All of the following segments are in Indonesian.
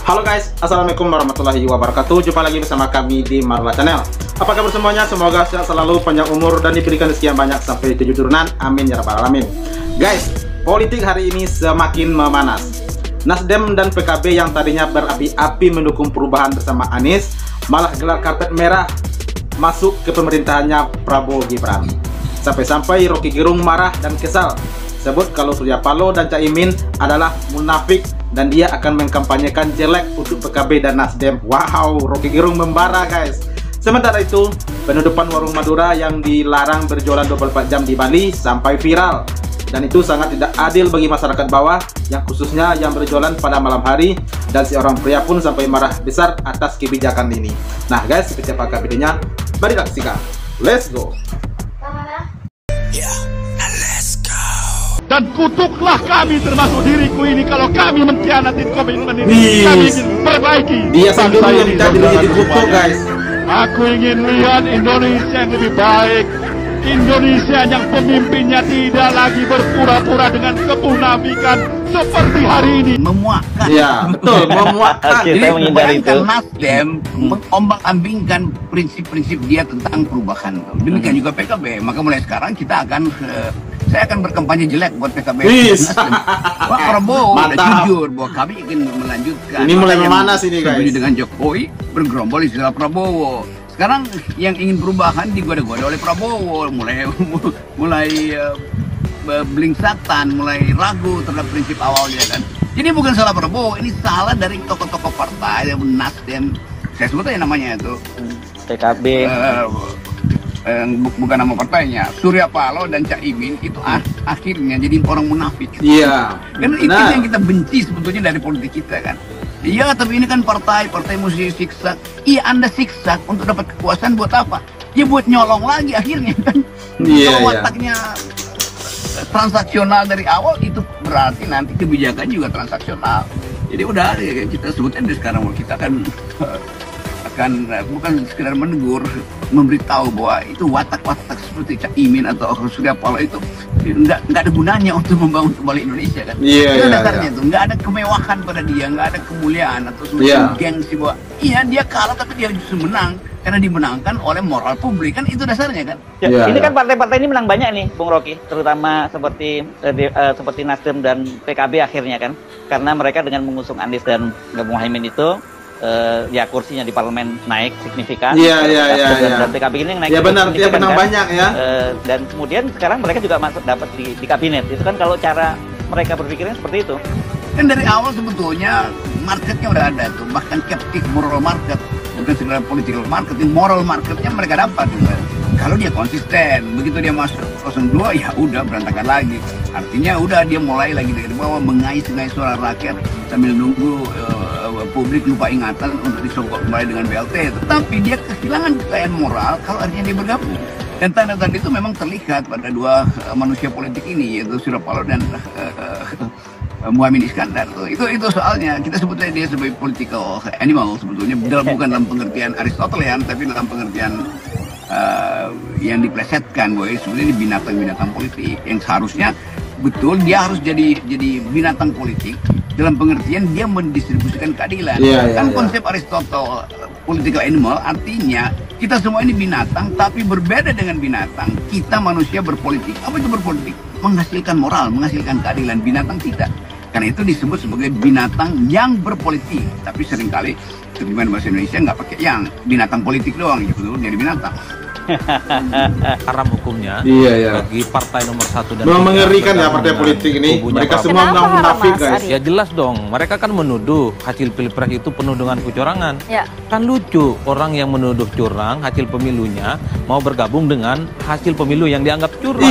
Halo guys, assalamualaikum warahmatullahi wabarakatuh. Jumpa lagi bersama kami di Marla Channel. Apa kabar semuanya? Semoga sehat selalu, panjang umur, dan diberikan sekian banyak sampai 7 turunan. Amin ya rabbal alamin. Guys, politik hari ini semakin memanas. Nasdem dan PKB yang tadinya berapi-api mendukung perubahan bersama Anies malah gelar karpet merah masuk ke pemerintahannya Prabowo Gibran. Sampai-sampai Rocky Gerung marah dan kesal, sebut kalau Surya Paloh dan Caimin adalah munafik dan dia akan mengkampanyekan jelek untuk PKB dan Nasdem. Wow, Rocky Gerung membara guys. Sementara itu, penutupan warung Madura yang dilarang berjualan 24 jam di Bali sampai viral. Dan itu sangat tidak adil bagi masyarakat bawah, yang khususnya yang berjualan pada malam hari, dan seorang pria pun sampai marah besar atas kebijakan ini. Nah guys, seperti apakah videonya? Mari kita saksikan. Let's go. Dan kutuklah kami termasuk diriku ini kalau kami mengkhianati komitmen ini. Kami ingin perbaiki. Dia sambil yang tadi jadi kutuk guys. Aku ingin lihat Indonesia yang lebih baik. Indonesia yang pemimpinnya tidak lagi berpura-pura dengan kemunafikan seperti hari ini. Memuakkan. Ya, betul, memuakkan. Jadi bayangkan Nasdem mengombang-ambingkan prinsip-prinsip dia tentang perubahan. Demikian juga PKB. Maka mulai sekarang kita akan saya akan berkampanye jelek buat PKB. Wah, Prabowo udah jujur bahwa kami ingin melanjutkan. Ini mulai memanas ini guys. Dengan Jokowi bergerombol istilah Prabowo. Sekarang yang ingin perubahan digoda-goda oleh Prabowo, mulai belingsatan, mulai ragu terhadap prinsip awalnya kan. Jadi bukan salah Prabowo, ini salah dari tokoh-tokoh partai, Nasdem. Saya sebut aja namanya itu. PKB. Bukan nama partainya, Surya Paloh dan Caimin itu akhirnya jadi orang munafik. Iya. Karena itu yang kita benci sebetulnya dari politik kita kan. Iya, tapi ini kan partai mesti siksa. Iya, Anda siksa untuk dapat kekuasaan buat apa? Ya buat nyolong lagi akhirnya kan. Iya, kalau wataknya transaksional dari awal, itu berarti nanti kebijakan juga transaksional. Jadi udah ya, kita sebutnya dari sekarang kita akan bukan sekedar menegur, memberitahu bahwa itu watak-watak seperti Caimin atau Surya Paloh itu nggak ada gunanya untuk membangun kembali Indonesia kan. Itu dasarnya itu nggak ada kemewahan pada dia, nggak ada kemuliaan atau semacam gengsi bahwa iya dia kalah tapi dia justru menang karena dimenangkan oleh moral publik kan, itu dasarnya kan. Ini kan partai-partai ini menang banyak nih Bung Rocky, terutama seperti Nasdem dan PKB akhirnya kan, karena mereka dengan mengusung Anies dan Muhaimin itu ya kursinya di parlemen naik signifikan. Dan PKB ini yang naik. Ya benar, dia menang kan? banyak ya. Dan kemudian sekarang mereka juga masuk dapat di kabinet. Itu kan kalau cara mereka berpikirnya seperti itu. Kan dari awal sebetulnya marketnya udah ada tuh, bahkan captive moral market, bukan sekedar political marketing, moral marketnya mereka dapat juga. Kalau dia konsisten, begitu dia masuk 02 ya udah berantakan lagi. Artinya udah dia mulai lagi dari bawah mengais-ngais suara rakyat sambil nunggu publik lupa ingatan untuk disogok kembali dengan BLT. Tetapi dia kehilangan kekayaan moral kalau artinya dia bergabung. Dan tanda-tanda itu memang terlihat pada dua manusia politik ini, yaitu Surya Paloh dan Muhaimin Iskandar. Itu soalnya kita sebutnya dia sebagai political animal sebetulnya, bukan dalam pengertian Aristotelian, tapi dalam pengertian yang diplesetkan bahwa sebenarnya ini binatang-binatang politik yang seharusnya betul dia harus jadi binatang politik dalam pengertian dia mendistribusikan keadilan. Konsep Aristotle political animal artinya kita semua ini binatang tapi berbeda dengan binatang. Kita manusia berpolitik. Apa itu berpolitik? Menghasilkan moral, menghasilkan keadilan. Binatang tidak. Karena itu disebut sebagai binatang yang berpolitik. Tapi seringkali terjemahan bahasa Indonesia nggak pakai yang, binatang politik doang, ya betul jadi binatang. Haram hukumnya bagi partai nomor 1 dan 3. Mengerikan ya partai politik ini. Mereka semua munafik guys. Ya jelas dong, mereka kan menuduh hasil pilpres itu penuh dengan kecurangan. Kan lucu, orang yang menuduh curang hasil pemilunya mau bergabung dengan hasil pemilu yang dianggap curang.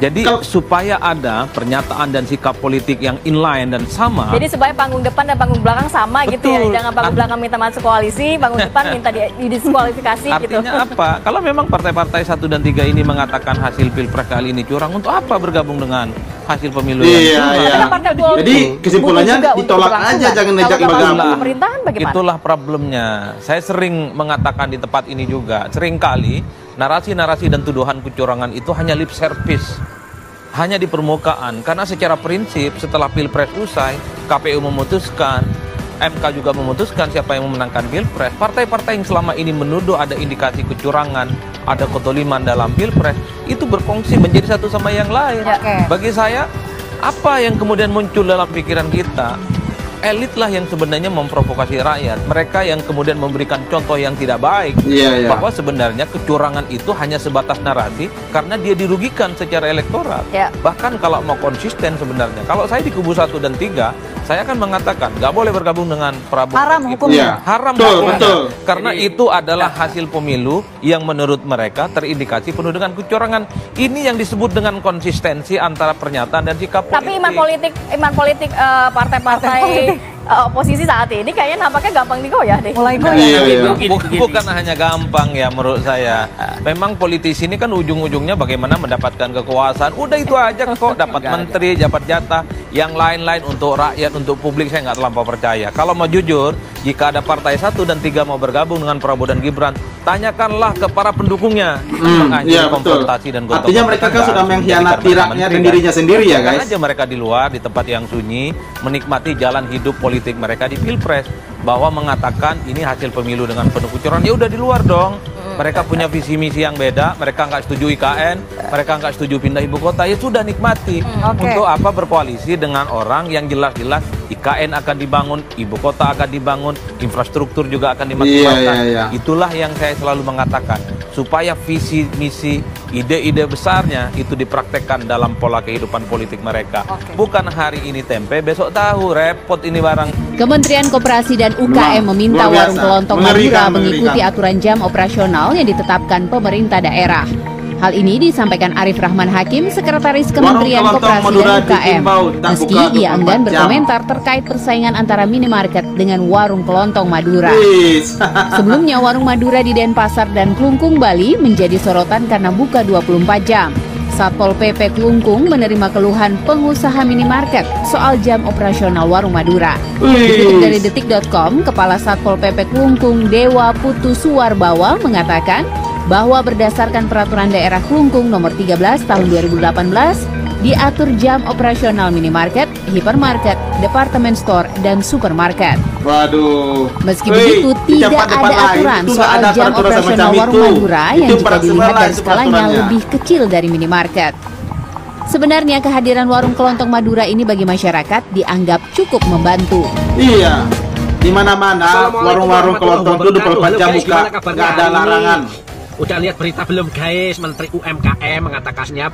Jadi supaya ada pernyataan dan sikap politik yang inline dan sama. Jadi supaya panggung depan dan panggung belakang sama. Betul. Gitu ya. Jangan panggung belakang minta masuk koalisi, panggung depan minta didiskualifikasi. Artinya apa? Kalau memang partai-partai 1 dan 3 ini mengatakan hasil pilpres kali ini curang, untuk apa bergabung dengan hasil pemilu yang curang? Jadi kesimpulannya ditolak aja, jangan ngejak bergabung. Pemerintahan bagaimana? Itulah problemnya. Saya sering mengatakan di tempat ini juga, sering kali narasi-narasi dan tuduhan kecurangan itu hanya lip service, hanya di permukaan. Karena secara prinsip setelah pilpres usai, KPU memutuskan MK juga memutuskan siapa yang memenangkan Pilpres. Partai-partai yang selama ini menuduh ada indikasi kecurangan, ada ketoliman dalam Pilpres, itu berfungsi menjadi satu sama yang lain. Bagi saya, apa yang kemudian muncul dalam pikiran kita, elit lah yang sebenarnya memprovokasi rakyat. Mereka yang kemudian memberikan contoh yang tidak baik, bahwa sebenarnya kecurangan itu hanya sebatas narasi karena dia dirugikan secara elektoral. Bahkan kalau mau konsisten sebenarnya, kalau saya di kubu 1 dan 3, saya akan mengatakan nggak boleh bergabung dengan Prabowo. Haram hukumnya. Haram betul. Karena itu adalah hasil pemilu yang menurut mereka terindikasi penuh dengan kecurangan. Ini yang disebut dengan konsistensi antara pernyataan dan sikap politik. Tapi iman politik partai-partai oposisi saat ini kayaknya nampaknya gampang digoyah deh. Mulai goyah. Bukan hanya gampang ya menurut saya. Memang politisi ini kan ujung-ujungnya bagaimana mendapatkan kekuasaan. Udah itu aja kok, dapat menteri, dapat jatah. Yang lain-lain untuk rakyat, untuk publik saya nggak terlampau percaya. Kalau mau jujur, jika ada partai 1 dan 3 mau bergabung dengan Prabowo dan Gibran, tanyakanlah ke para pendukungnya. Konfrontasi dan gotong. Artinya mereka kan sudah mengkhianati rakyat dan dirinya sendiri ya guys. Aja mereka di luar, di tempat yang sunyi, menikmati jalan hidup politik mereka di Pilpres, bahwa mengatakan ini hasil pemilu dengan penuh kecurangan. Ya udah di luar dong. Mereka punya visi misi yang beda, mereka nggak setuju IKN, mereka nggak setuju pindah ibu kota, ya sudah nikmati. Untuk apa berkoalisi dengan orang yang jelas-jelas IKN akan dibangun, ibu kota akan dibangun, infrastruktur juga akan dimaksimalkan. Itulah yang saya selalu mengatakan, supaya visi misi, ide-ide besarnya itu dipraktekkan dalam pola kehidupan politik mereka. Bukan hari ini tempe, besok tahu, repot ini barang. Kementerian Koperasi dan UKM meminta warung kelontong Madura mengikuti aturan jam operasional yang ditetapkan pemerintah daerah. Hal ini disampaikan Arif Rahman Hakim, Sekretaris Kementerian Koperasi dan UKM, meski ia enggan berkomentar terkait persaingan antara minimarket dengan warung kelontong Madura. Sebelumnya, warung Madura di Denpasar dan Klungkung, Bali menjadi sorotan karena buka 24 jam. Satpol PP Klungkung menerima keluhan pengusaha minimarket soal jam operasional warung Madura. Dikutip dari detik.com, Kepala Satpol PP Klungkung Dewa Putu Suwarbawa mengatakan bahwa berdasarkan Peraturan Daerah Klungkung Nomor 13 Tahun 2018, diatur jam operasional minimarket, hipermarket, departemen store, dan supermarket. Waduh. Meski begitu, tidak ada aturan soal jam operasional warung Madura yang jika dilihat dari skalanya lebih kecil dari minimarket. Sebenarnya kehadiran warung kelontong Madura ini bagi masyarakat dianggap cukup membantu. Iya, di mana-mana warung-warung kelontong itu 24 jam buka, nggak ada larangan. Udah lihat berita belum guys, Menteri UMKM mengatakannya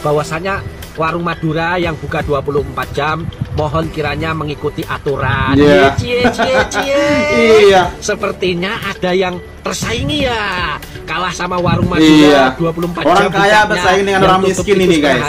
bahwasanya warung Madura yang buka 24 jam mohon kiranya mengikuti aturan. Iya. Sepertinya ada yang tersaingi ya, kalah sama warung Madura 24 jam. Orang kaya bersaing dengan orang miskin ini guys.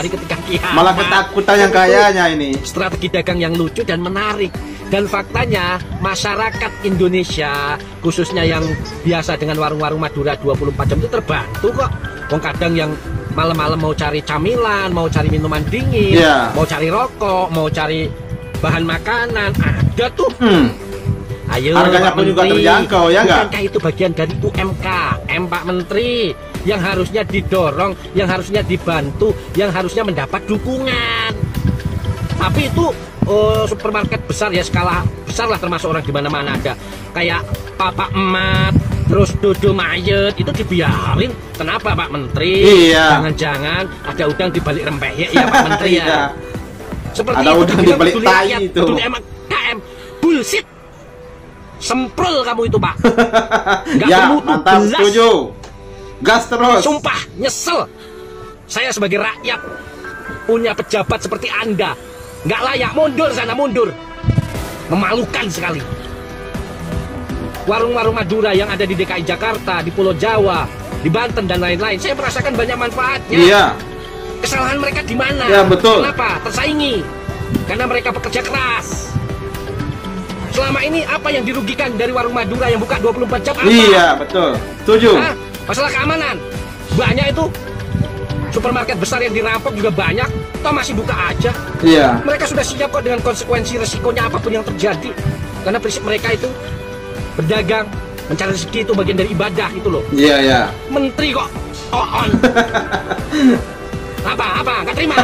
Malah ketakutan yang kayanya ini. Strategi dagang yang lucu dan menarik. Dan faktanya masyarakat Indonesia khususnya yang biasa dengan warung-warung Madura 24 jam itu terbantu kok. Wong kadang yang malam-malam mau cari camilan, mau cari minuman dingin, mau cari rokok, mau cari bahan makanan, ada tuh. Ayo, harganya pun juga terjangkau ya nggak? Bukankah itu bagian dari UMKM Pak Menteri yang harusnya didorong, yang harusnya dibantu, yang harusnya mendapat dukungan. Tapi itu supermarket besar ya, skala besar lah, termasuk orang di mana-mana ada. Kayak Papa Emat, terus Dodo Mayet, itu dibiarin. Kenapa Pak Menteri? Jangan-jangan ada udang di balik rempeyek ya Pak Menteri ya. Seperti ada udang di balik tai itu. KM bullshit. Semprol kamu itu Pak. Ya, mantap, setuju. Gas terus. Sumpah, nyesel. Saya sebagai rakyat punya pejabat seperti Anda. Nggak layak, mundur sana, mundur. Memalukan sekali. Warung-warung Madura yang ada di DKI Jakarta, di Pulau Jawa, di Banten dan lain-lain, saya merasakan banyak manfaatnya. Iya. Kesalahan mereka di mana? Ya, betul. Kenapa? Tersaingi. Karena mereka bekerja keras. Selama ini apa yang dirugikan dari warung Madura yang buka 24 jam? Apa? Iya, betul. Setuju. Masalah keamanan. Banyak itu. Supermarket besar yang dirampok juga banyak, toh masih buka aja. Iya. Mereka sudah siap kok dengan konsekuensi resikonya apapun yang terjadi. Karena prinsip mereka itu berdagang, mencari rezeki itu bagian dari ibadah itu loh. Iya, iya. Menteri kok on. Apa? Nggak terima?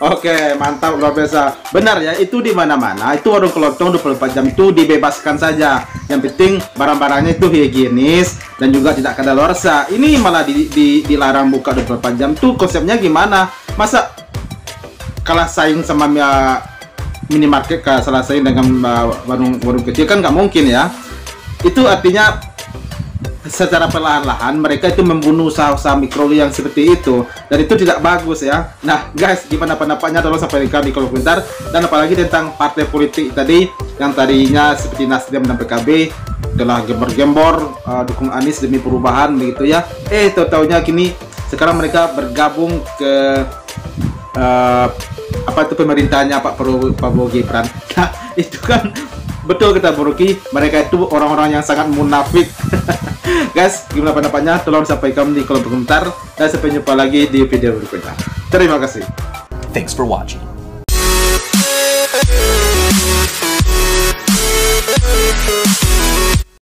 Oke, mantap, luar biasa. Benar ya, itu di mana-mana. Itu warung kelontong 24 jam itu dibebaskan saja. Yang penting barang-barangnya itu higienis dan juga tidak kadaluarsa. Ini malah dilarang buka 24 jam. Tuh konsepnya gimana? Masa kalah saing sama minimarket, kalah saing dengan warung kecil kan nggak mungkin ya. Itu artinya secara perlahan-lahan mereka itu membunuh usaha-usaha mikro yang seperti itu, dan itu tidak bagus ya. Nah guys, gimana pendapatnya, tolong sampaikan di kolom komentar. Dan apalagi tentang partai politik tadi yang tadinya seperti Nasdem dan PKB telah gembor-gembor dukung Anies demi perubahan begitu ya. Tahu-taunya kini sekarang mereka bergabung ke apa itu pemerintahnya Pak Prabowo Gibran. Nah itu kan betul kata Buruki, mereka itu orang-orang yang sangat munafik. Guys, gimana pendapatnya? Tolong sampaikan di kolom komentar, dan sampai jumpa lagi di video berikutnya. Terima kasih. Thanks for watching.